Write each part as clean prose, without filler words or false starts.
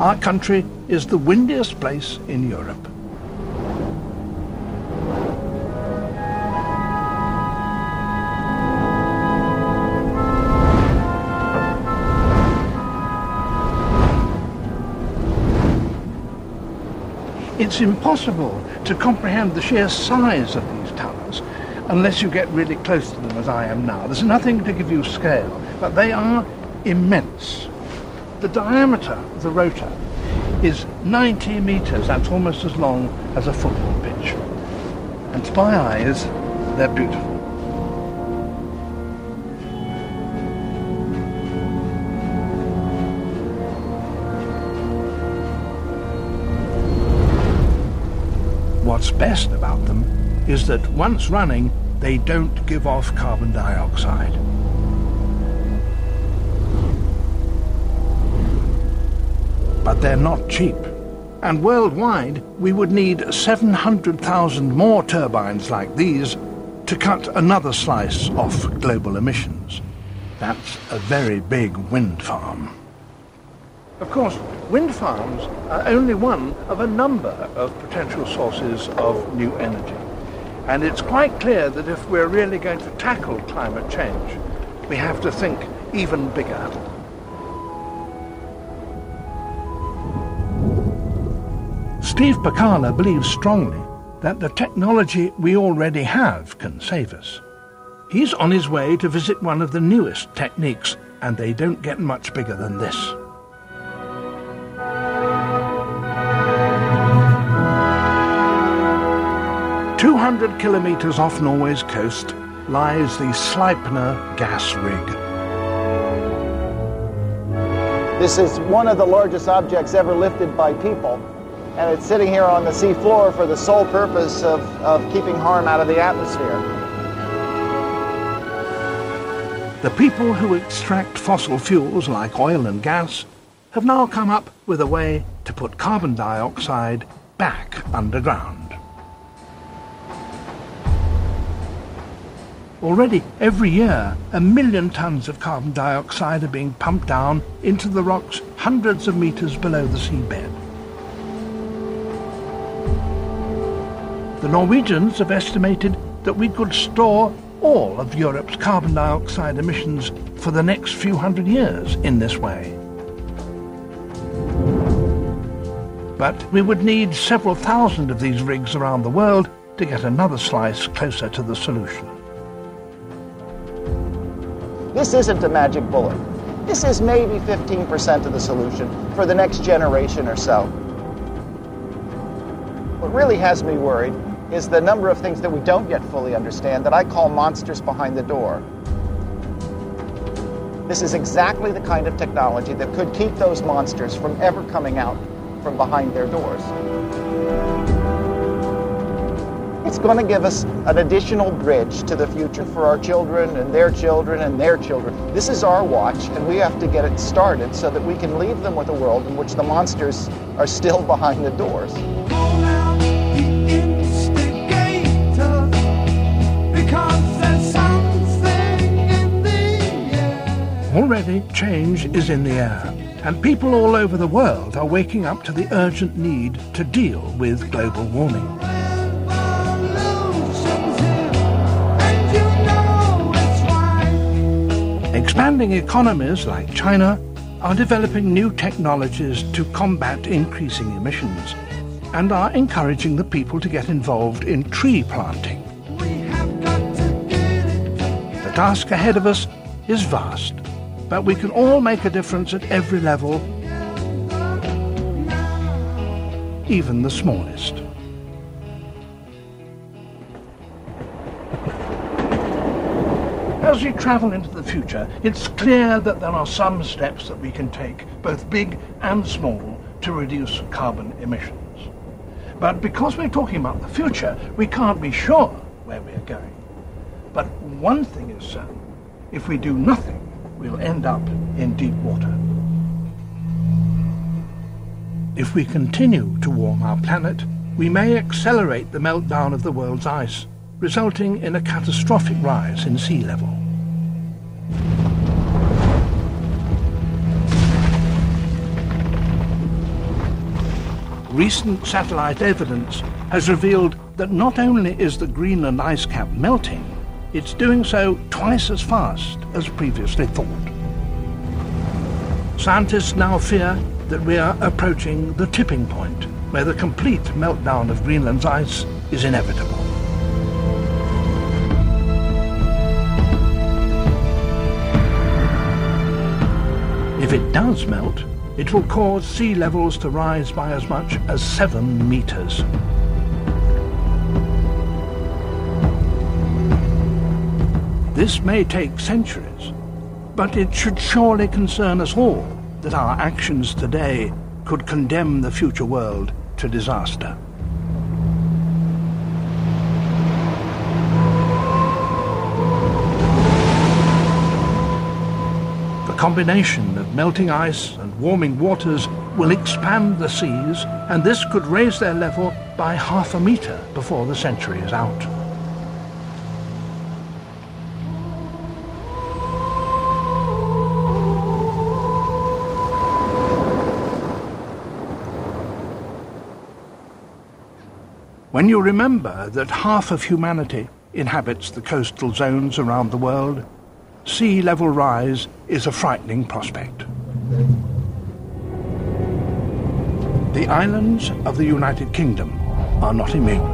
Our country is the windiest place in Europe. It's impossible to comprehend the sheer size of these towers unless you get really close to them as I am now. There's nothing to give you scale, but they are immense. The diameter of the rotor is 90 meters. That's almost as long as a football pitch. And to my eyes, they're beautiful. What's best about them is that once running, they don't give off carbon dioxide. But they're not cheap. And worldwide, we would need 700,000 more turbines like these to cut another slice off global emissions. That's a very big wind farm. Of course, wind farms are only one of a number of potential sources of new energy. And it's quite clear that if we're really going to tackle climate change, we have to think even bigger. Steve Pacala believes strongly that the technology we already have can save us. He's on his way to visit one of the newest techniques, and they don't get much bigger than this. "200 kilometers off Norway's coast lies the Sleipner gas rig. This is one of the largest objects ever lifted by people, and it's sitting here on the sea floor for the sole purpose of keeping harm out of the atmosphere. The people who extract fossil fuels like oil and gas have now come up with a way to put carbon dioxide back underground. Already, every year, 1 million tons of carbon dioxide are being pumped down into the rocks hundreds of meters below the seabed. The Norwegians have estimated that we could store all of Europe's carbon dioxide emissions for the next few hundred years in this way. But we would need several thousand of these rigs around the world to get another slice closer to the solution. This isn't a magic bullet. This is maybe 15% of the solution for the next generation or so. What really has me worried is the number of things that we don't yet fully understand that I call monsters behind the door. This is exactly the kind of technology that could keep those monsters from ever coming out from behind their doors. It's going to give us an additional bridge to the future for our children and their children and their children. This is our watch, and we have to get it started so that we can leave them with a world in which the monsters are still behind the doors. Already, change is in the air, and people all over the world are waking up to the urgent need to deal with global warming. Expanding economies like China are developing new technologies to combat increasing emissions and are encouraging the people to get involved in tree planting. The task ahead of us is vast, but we can all make a difference at every level, even the smallest. As we travel into the future, it's clear that there are some steps that we can take, both big and small, to reduce carbon emissions. But because we're talking about the future, we can't be sure where we're going. But one thing is certain: if we do nothing, we'll end up in deep water. If we continue to warm our planet, we may accelerate the meltdown of the world's ice, resulting in a catastrophic rise in sea level. Recent satellite evidence has revealed that not only is the Greenland ice cap melting, it's doing so twice as fast as previously thought. Scientists now fear that we are approaching the tipping point, where the complete meltdown of Greenland's ice is inevitable. If it does melt, it will cause sea levels to rise by as much as 7 meters. This may take centuries, but it should surely concern us all that our actions today could condemn the future world to disaster. The combination of melting ice and warming waters will expand the seas, and this could raise their level by 0.5 meter before the century is out. When you remember that half of humanity inhabits the coastal zones around the world, sea level rise is a frightening prospect. The islands of the United Kingdom are not immune.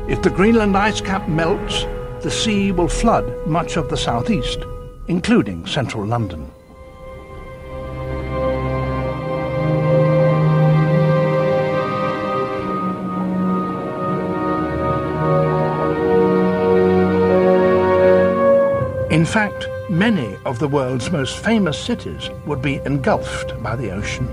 If the Greenland ice cap melts, the sea will flood much of the southeast, including central London. In fact, many of the world's most famous cities would be engulfed by the ocean.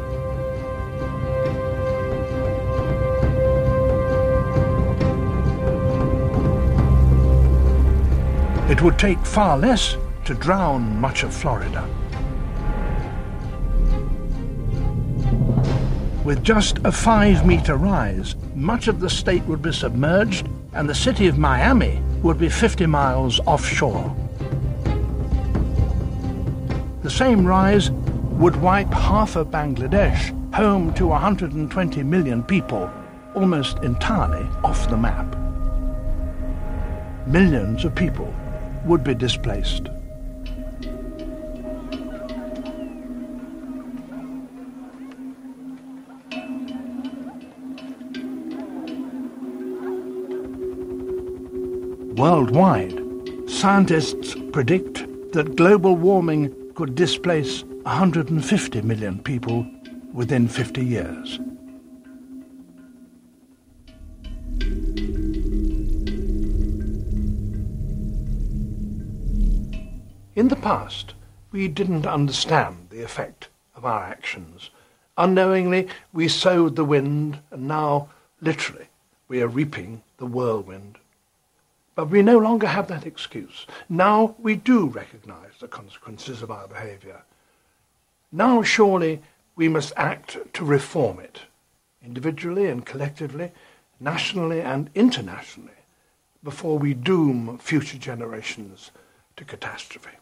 It would take far less to drown much of Florida. With just a 5-meter rise, much of the state would be submerged, and the city of Miami would be 50 miles offshore. The same rise would wipe half of Bangladesh, home to 120 million people, almost entirely off the map. Millions of people would be displaced. Worldwide, scientists predict that global warming could displace 150 million people within 50 years. In the past, we didn't understand the effect of our actions. Unknowingly, we sowed the wind, and now, literally, we are reaping the whirlwind. But we no longer have that excuse. Now we do recognize the consequences of our behavior. Now surely we must act to reform it, individually and collectively, nationally and internationally, before we doom future generations to catastrophe.